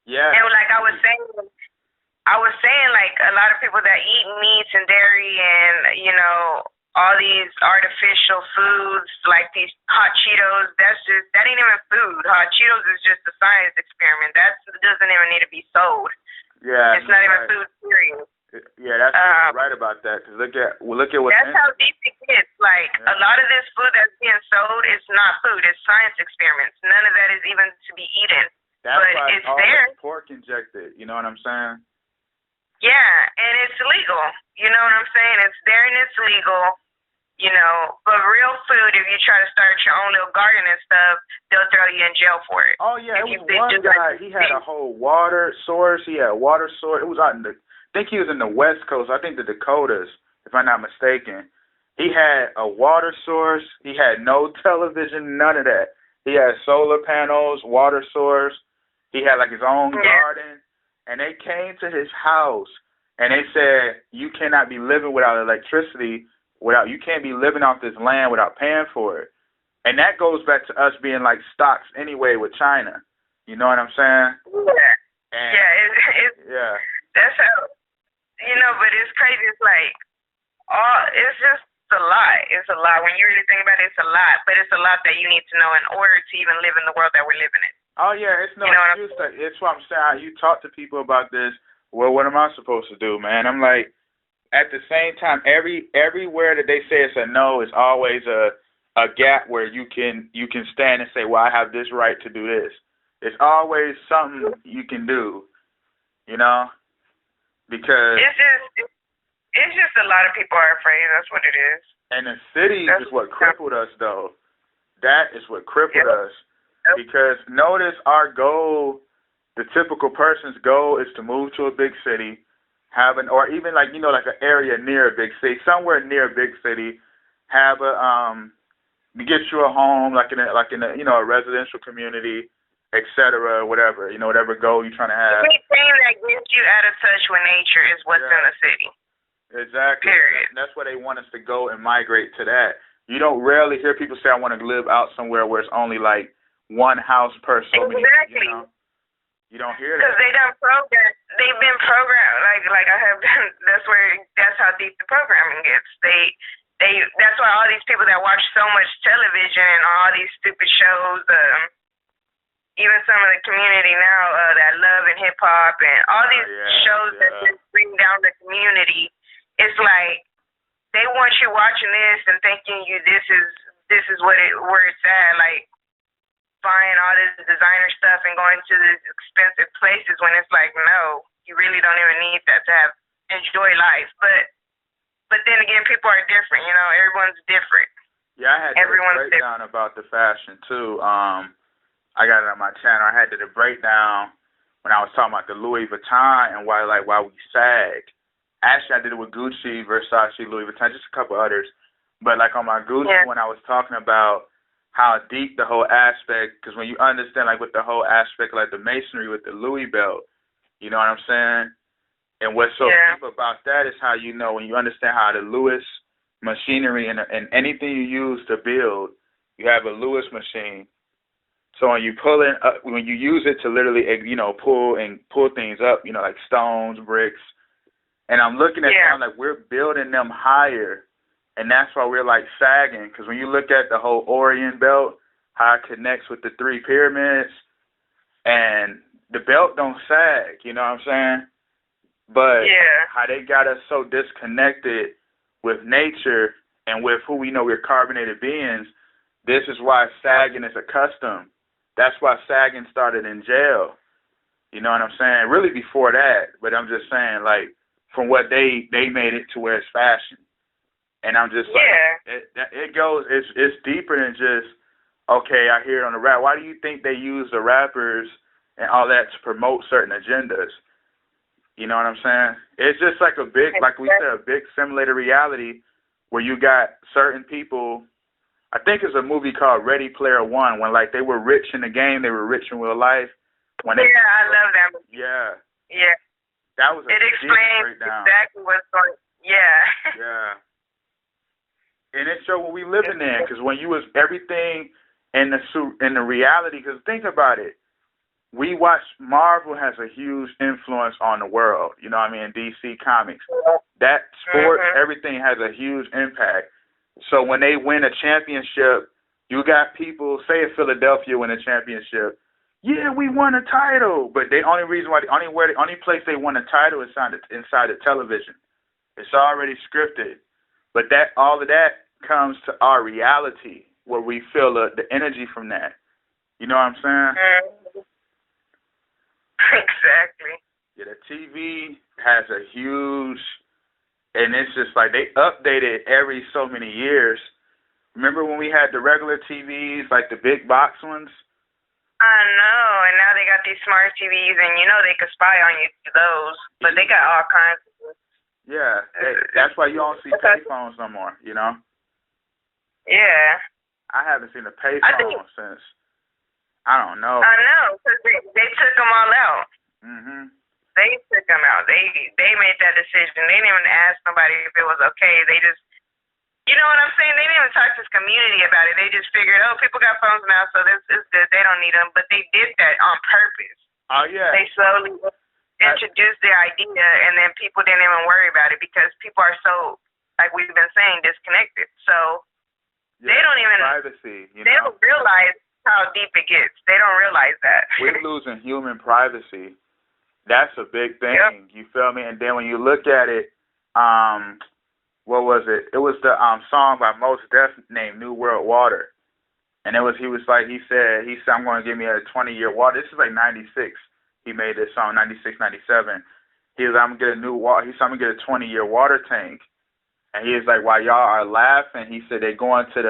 Yeah. And like I was saying, like a lot of people that eat meats and dairy and all these artificial foods, like these hot Cheetos. That ain't even food. Hot Cheetos is just a science experiment. That doesn't even need to be sold. Yeah, It's not you're even right. food, period. Yeah, that's you're right about that. Cause look at what's That's in. how deep it gets. Like Yeah. a lot of this food that's being sold is not food. It's science experiments. None of that is even to be eaten. That's But why it's all there. the pork injected. You know what I'm saying? Yeah, and it's legal. You know what I'm saying? It's there and it's legal. But real food, if you try to start your own little garden and stuff, they'll throw you in jail for it. Oh yeah, If it you was do one guy. like He had a whole water source. He had a water source. It was out in the. I think he was in the West Coast. I think the Dakotas, if I'm not mistaken. He had a water source. He had no television, none of that. He had solar panels, water source. He had like his own garden, and they came to his house and they said, "You cannot be living without electricity. You can't be living off this land without paying for it." And that goes back to us being like stocks anyway with China. You know what I'm saying? Yeah. And Yeah, it's yeah. that's how but it's crazy. It's like it's just a lot. It's a lot. When you really think about it, it's a lot. But it's a lot that you need to know in order to even live in the world that we're living in. Oh yeah, it's no You know what excuse. It's what I'm saying. You talk to people about this. Well, what am I supposed to do, man? I'm like, at the same time, everywhere that they say it's a no, it's always a gap where you can stand and say, well, I have this right to do this. It's always something you can do, because it's just a lot of people are afraid. That's what it is. and the cities is what crippled us, though. That is what crippled us. Because notice our goal, the typical person's goal is to move to a big city, or even like like an area near a big city, somewhere near a big city, have get you a home like in a a residential community, etc. Whatever whatever goal you're trying to have. Anything that gets you out of touch with nature is what's in the city. Exactly. Period. That's why they want us to go and migrate to that. You don't rarely hear people say, I want to live out somewhere where it's only like one house per so many. Exactly. You don't hear that. Because they've been programmed. Like I have been. That's how deep the programming gets. That's why all these people that watch so much television and all these stupid shows, even some of the community now that love and hip hop and all these shows that just bring down the community. It's like they want you watching this and thinking this is where it's at, like buying all this designer stuff and going to these expensive places when it's like, no, you really don't even need that to enjoy life. But then again, people are different, everyone's different. Yeah, I had a breakdown about the fashion too. I got it on my channel. I had the breakdown when I was talking about the Louis Vuitton and why we sag. Actually, I did it with Gucci, Versace, Louis Vuitton, just a couple others. But like on my Gucci when I was talking about how deep the whole aspect, because when you understand like with the whole aspect, like the masonry with the Louis belt, you know what I'm saying? And what's so deep about that is how when you understand how the Lewis machinery and anything you use to build, you have a Lewis machine. So when you when you use it to literally pull things up, like stones, bricks. And I'm looking at them like we're building them higher, and that's why we're like sagging. Because when you look at the whole Orient belt, how it connects with the three pyramids, and the belt don't sag, you know what I'm saying? But how they got us so disconnected with nature and with who we know we're carbonated beings, this is why sagging is a custom. That's why sagging started in jail. You know what I'm saying? Really before that, but I'm just saying like, from what they made it to where it's fashion, and I'm just like, it goes, it's deeper than just okay. I hear it on the rap. Why do you think they use the rappers and all that to promote certain agendas? You know what I'm saying? It's just like a big, like we said, a big simulated reality where you got certain people. I think it's a movie called Ready Player One when like they were rich in the game, they were rich in real life. I love that movie. Yeah. Yeah. That was it explains exactly what's going. Yeah. Yeah. And it showed what we living in, because when you was everything in the reality, because think about it, we watch Marvel has a huge influence on the world. You know what I mean? DC Comics. That sports, everything has a huge impact. So when they win a championship, you got people, say if Philadelphia win a championship, yeah, we won a title. But the only place they won a title is inside the television. It's already scripted. But all of that comes to our reality where we feel the energy from that. You know what I'm saying? Exactly. Yeah, the TV has a huge, and it's just like they update it every so many years. Remember when we had the regular TVs, like the big box ones? I know, and now they got these smart TVs, and they could spy on you through those, but they got all kinds of. Yeah, that's why you don't see payphones no more, you know? Yeah. I haven't seen a payphone since, I don't know. I know, because they took them all out. Mhm. They took them out. They made that decision. They didn't even ask nobody if it was okay. They just, you know what I'm saying? They didn't even talk to the community about it. They just figured, people got phones now, so this is good. They don't need them. But they did that on purpose. Oh, yeah. They slowly introduced the idea, and then people didn't even worry about it because people are so, like we've been saying, disconnected. So they don't even, privacy, they don't realize how deep it gets. They don't realize that. We're losing human privacy. That's a big thing. Yep. You feel me? And then when you look at it, what was it? It was the song by Mos Def named New World Water. And he said, I'm going to give me a 20-year water. This is like 96. He made this song, 96, 97. He was, I'm going to get a new water. He said, I'm going to get a 20-year water tank. And he was like, while y'all are laughing, he said they're going to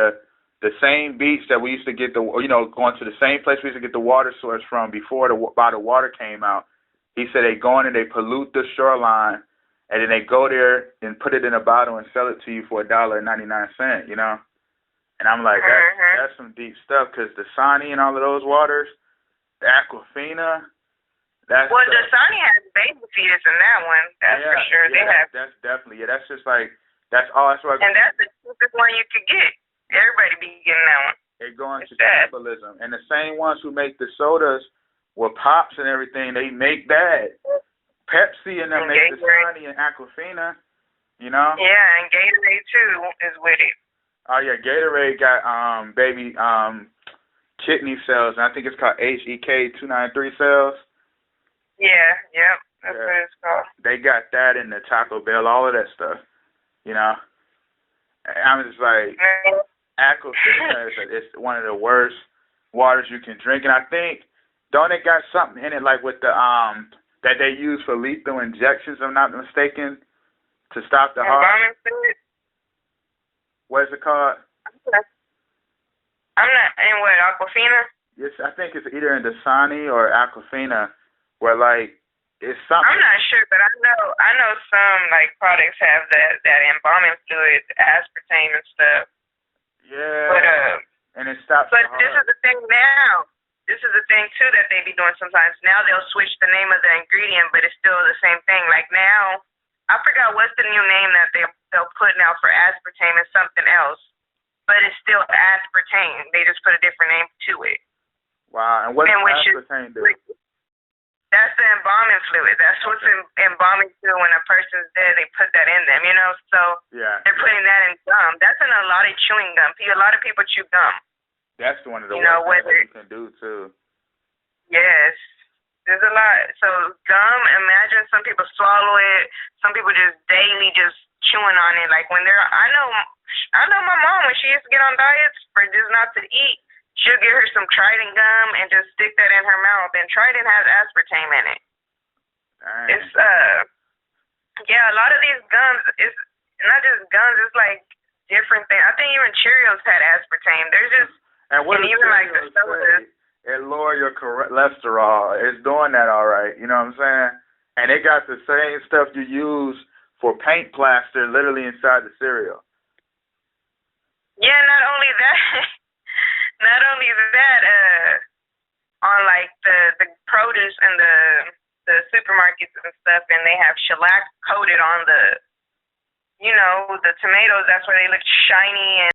the same beach that we used to get going to the same place we used to get the water source from before the bottled water came out. He said they go in and they pollute the shoreline, and then they go there and put it in a bottle and sell it to you for $1.99, you know? And I'm like, that's some deep stuff, because the Dasani and all of those waters, the Aquafina, that's... Well, the Dasani has baby fetus in that one, that's for sure. Yeah, that's definitely, that's just like, that's all. And that's the cheapest one you could get. Everybody be getting that one. They're going to cannibalism. And the same ones who make the sodas with Pops and everything, they make that. Pepsi and them make the Dasani and Aquafina, you know? Yeah, and Gatorade too is with it. Oh yeah, Gatorade got baby kidney cells, and I think it's called HEK293 cells. Yeah, yep, that's what it's called. They got that in the Taco Bell, all of that stuff, you know? And I'm just like, Aquafina is one of the worst waters you can drink, and I think, don't it got something in it like with the that they use for lethal injections, if I'm not mistaken, to stop the heart? What is it called? I'm not in what, Aquafina? Yes, I think it's either in Dasani or Aquafina, where like it's something. I'm not sure, but I know some like products have that embalming fluid, aspartame and stuff. Yeah. But and it stops. But this is the thing now. This is the thing too that they be doing sometimes. Now they'll switch the name of the ingredient, but it's still the same thing. Like now, I forgot what's the new name that they'll put now for aspartame. It's something else, but it's still aspartame. They just put a different name to it. Wow. And what does aspartame do? That's the embalming fluid. That's what's embalming fluid when a person's dead. They put that in them, you know. So they're putting that in gum. That's in a lot of chewing gum. A lot of people chew gum. That's one of the worst things you can do too. Yes, there's a lot. So gum. Imagine some people swallow it. Some people just daily just chewing on it. Like when I know my mom when she used to get on diets for just not to eat. She'll get her some Trident gum and just stick that in her mouth. And Trident has aspartame in it. Dang. It's a lot of these gums. It's not just gums. It's like different things. I think even Cheerios had aspartame. There's just and even like the sodas. It lower your cholesterol. It's doing that all right. You know what I'm saying? And it got the same stuff you use for paint plaster literally inside the cereal. Yeah, not only that. On like the produce and the supermarkets and stuff, and they have shellac coated on the tomatoes. That's why they look shiny